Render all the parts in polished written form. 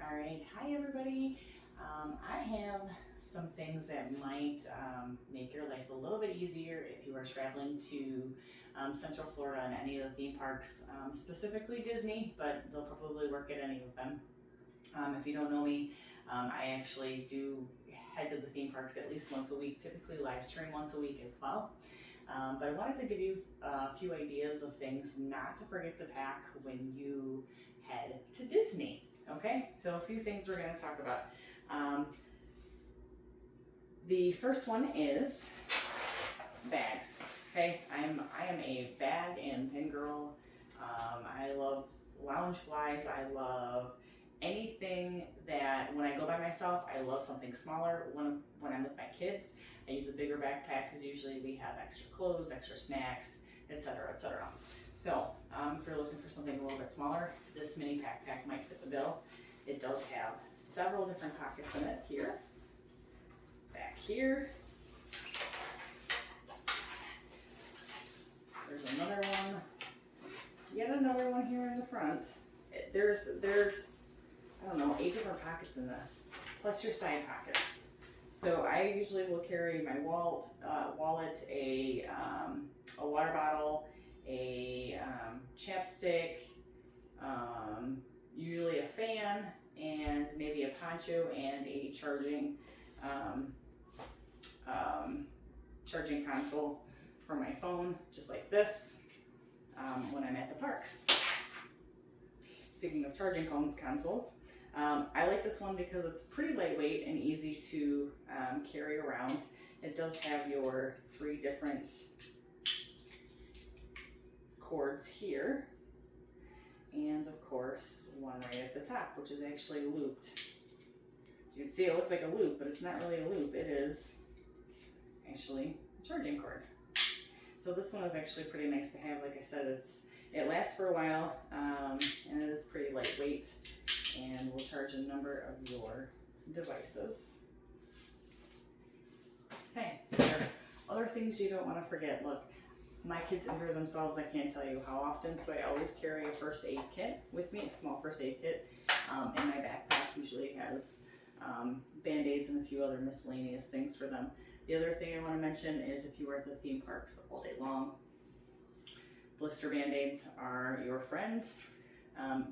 All right, hi everybody. I have some things that might make your life a little bit easier if you are traveling to Central Florida and any of the theme parks, specifically Disney, but they'll probably work at any of them. If you don't know me, I actually do head to the theme parks at least once a week, typically live stream once a week as well. But I wanted to give you a few ideas of things not to forget to pack when you head to Disney. Okay, so a few things we're going to talk about. The first one is bags. Okay, I am a bag and pin girl. I love lounge flies. I love anything that when I go by myself, I love something smaller. When I'm with my kids, I use a bigger backpack because usually we have extra clothes, extra snacks, etc., etc. So if you're looking for something a little bit smaller, this mini backpack might fit the bill. It does have several different pockets in it here, back here. There's another one, yet another one here in the front. There's I don't know, 8 different pockets in this, plus your side pockets. So I usually will carry my wallet, a water bottle, a chapstick, usually a fan, and maybe a poncho and a charging console for my phone, just like this, when I'm at the parks. Speaking of charging consoles, I like this one because it's pretty lightweight and easy to carry around. It does have your 3 different cords here, and of course one right at the top, which is actually looped. You can see it looks like a loop, but it's not really a loop. It is actually a charging cord. So this one is actually pretty nice to have. Like I said, it lasts for a while, and it is pretty lightweight, and will charge a number of your devices. Okay, there are other things you don't want to forget. Look, my kids injure themselves, I can't tell you how often, so I always carry a first aid kit with me, a small first aid kit. And my backpack usually has band-aids and a few other miscellaneous things for them. The other thing I want to mention is if you are at the theme parks all day long, Blister band-aids are your friend.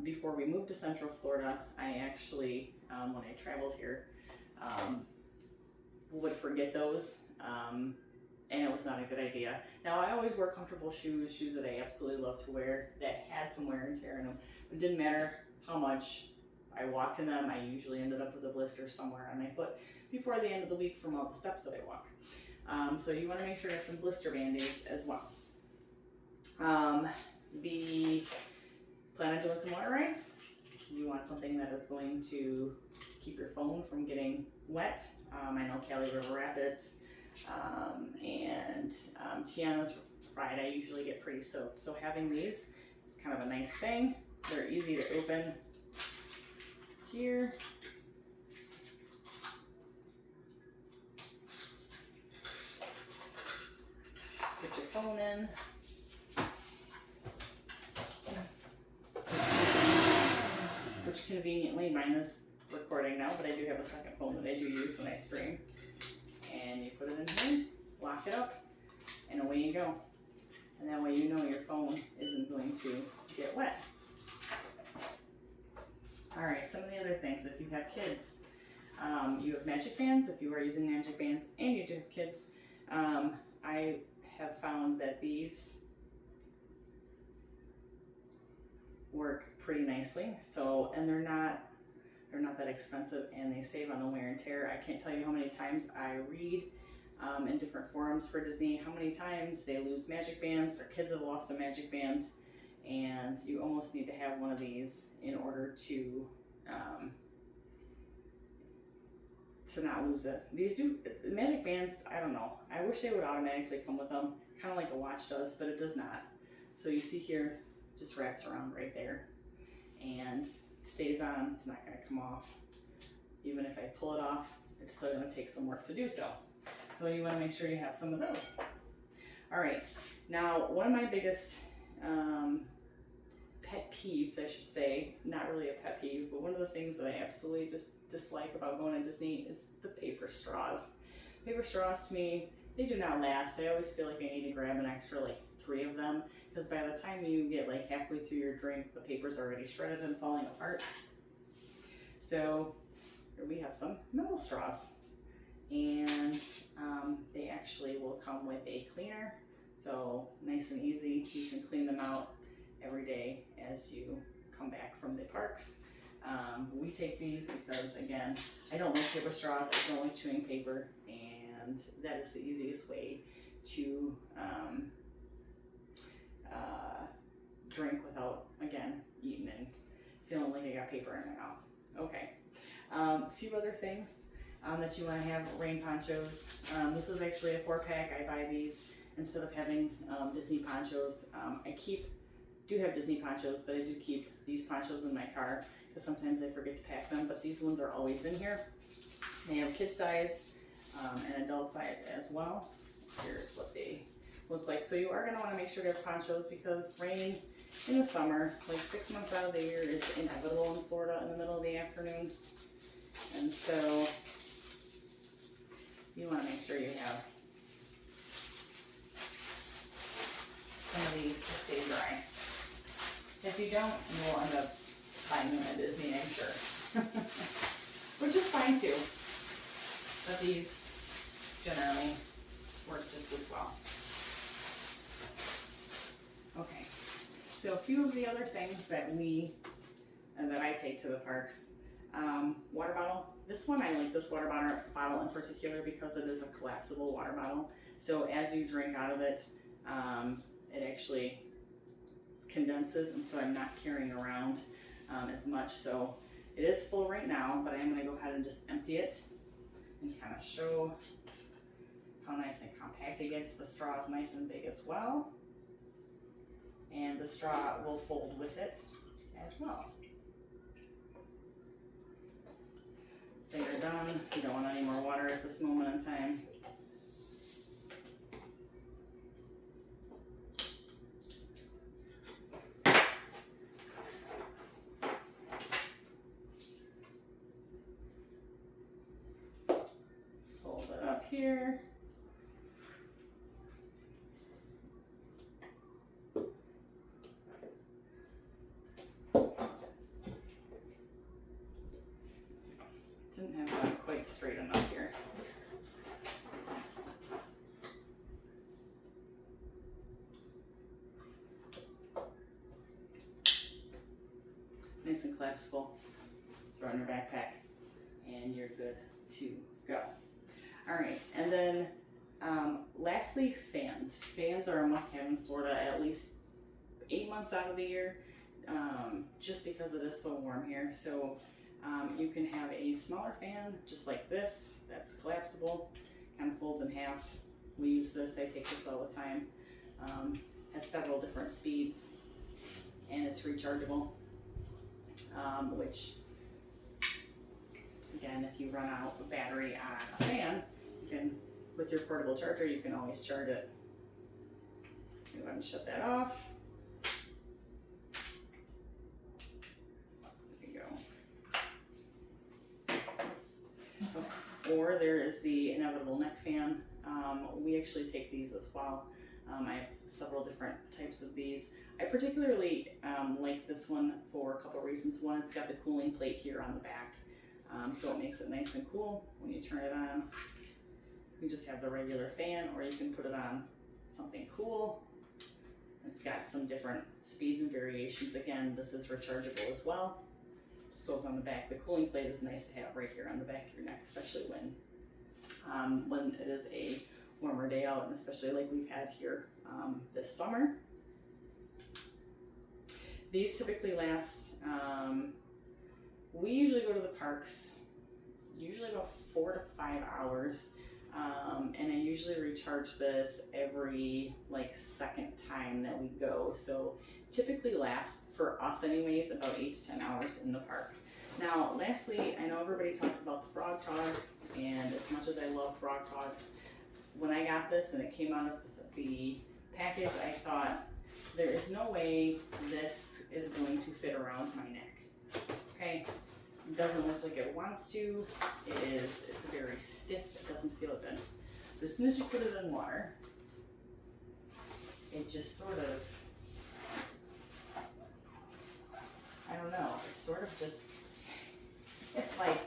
Before we moved to Central Florida, I actually, when I traveled here, would forget those, and it was not a good idea. Now, I always wear comfortable shoes that I absolutely love to wear, that had some wear and tear in them. It didn't matter how much I walked in them, I usually ended up with a blister somewhere on my foot before the end of the week from all the steps that I walk. So you want to make sure you have some blister band-aids as well. Plan on doing some water rides. You want something that is going to keep your phone from getting wet. I know Cali River Rapids and Tiana's ride, I usually get pretty soaked. So having these is kind of a nice thing. They're easy to open here. Put your phone in. Which conveniently, mine is recording now, but I do have a second phone that I do use when I stream. And you put it in here, lock it up, and away you go. And that way you know your phone isn't going to get wet. Alright, some of the other things, if you have kids, you have magic bands. If you are using magic bands and you do have kids, I have found that these work pretty nicely. So, and they're not that expensive, and they save on the wear and tear. I can't tell you how many times I read in different forums for Disney how many times they lose magic bands, their kids have lost a magic band, and you almost need to have one of these in order to not lose it. These magic bands, I don't know. I wish they would automatically come with them, kind of like a watch does, but it does not. So you see here, just wraps around right there and stays on. It's not going to come off. Even if I pull it off, it's still going to take some work to do so. So you want to make sure you have some of those. All right, now one of my biggest pet peeves, I should say, not really a pet peeve, but one of the things that I absolutely just dislike about going to Disney is the paper straws. Paper straws to me, they do not last. I always feel like I need to grab an extra like 3 of them, because by the time you get like halfway through your drink, the paper's already shredded and falling apart. So here we have some metal straws, and they actually will come with a cleaner, so nice and easy. You can clean them out every day as you come back from the parks. We take these because, again, I don't like paper straws, I don't like chewing paper, and that is the easiest way to drink without, again, eating and feeling like I got paper in my mouth. Okay, a few other things that you want to have: rain ponchos. This is actually a 4-pack. I buy these instead of having Disney ponchos. I do have Disney ponchos, but I do keep these ponchos in my car because sometimes I forget to pack them, but these ones are always in here. They have kid size and adult size as well. Here's what they look like. So you are going to want to make sure to have ponchos because rain in the summer, like 6 months out of the year, is inevitable in Florida in the middle of the afternoon. And so you want to make sure you have some of these to stay dry. If you don't, you will end up buying them at Disney, I'm sure. Which is fine too. But these generally work just as well. Okay, so a few of the other things that that I take to the parks. Water bottle. This one, I like this water bottle in particular because it is a collapsible water bottle. So as you drink out of it, it actually condenses, and so I'm not carrying around as much. So it is full right now, but I am going to go ahead and just empty it and kind of show how nice and compact it gets. The straw is nice and big as well, and the straw will fold with it as well. So you're done. You don't want any more water at this moment in time. Fold it up here. Didn't have that quite straight enough here. Nice and collapsible. Throw it in your backpack and you're good to go. All right, and then lastly, fans. Fans are a must-have in Florida at least 8 months out of the year, just because it is so warm here. So you can have a smaller fan, just like this, that's collapsible, kind of folds in half. We use this, I take this all the time. Has several different speeds, and it's rechargeable, which, again, if you run out of battery on a fan, you can, with your portable charger, you can always charge it. Go ahead and shut that off. Or there is the inevitable neck fan. We actually take these as well. I have several different types of these. I particularly like this one for a couple reasons. One, it's got the cooling plate here on the back, so it makes it nice and cool when you turn it on. You just have the regular fan, or you can put it on something cool. It's got some different speeds and variations. Again, this is rechargeable as well. Just goes on the back. The cooling plate is nice to have right here on the back of your neck, especially when it is a warmer day out, and especially like we've had here this summer. These typically last, we usually go to the parks, usually about 4 to 5 hours, and I usually recharge this every second time that we go. So typically lasts, for us anyways, about 8 to 10 hours in the park. Now, lastly, I know everybody talks about the Frogg Toggs, and as much as I love Frogg Toggs, when I got this and it came out of the package, I thought, there is no way this is going to fit around my neck. Okay, it doesn't look like it wants to. It's very stiff, it doesn't feel good. But as soon as you put it in water, it just sort of, I don't know, it's sort of just, like,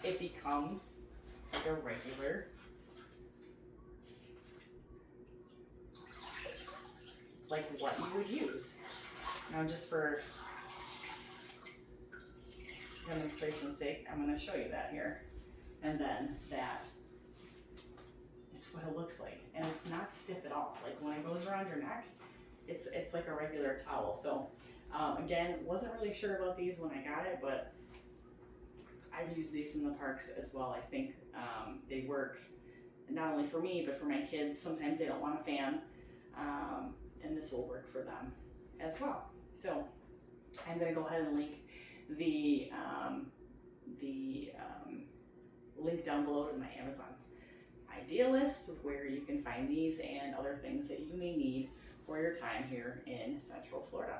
it becomes like a regular, like what you would use. Now just for demonstration's sake, I'm going to show you that here. And then that is what it looks like. And it's not stiff at all. Like when it goes around your neck, it's like a regular towel. So again, wasn't really sure about these when I got it, but I've used these in the parks as well. I think they work not only for me, but for my kids. Sometimes they don't want a fan, and this will work for them as well. So I'm going to go ahead and link the link down below to my Amazon idea list of where you can find these and other things that you may need for your time here in Central Florida.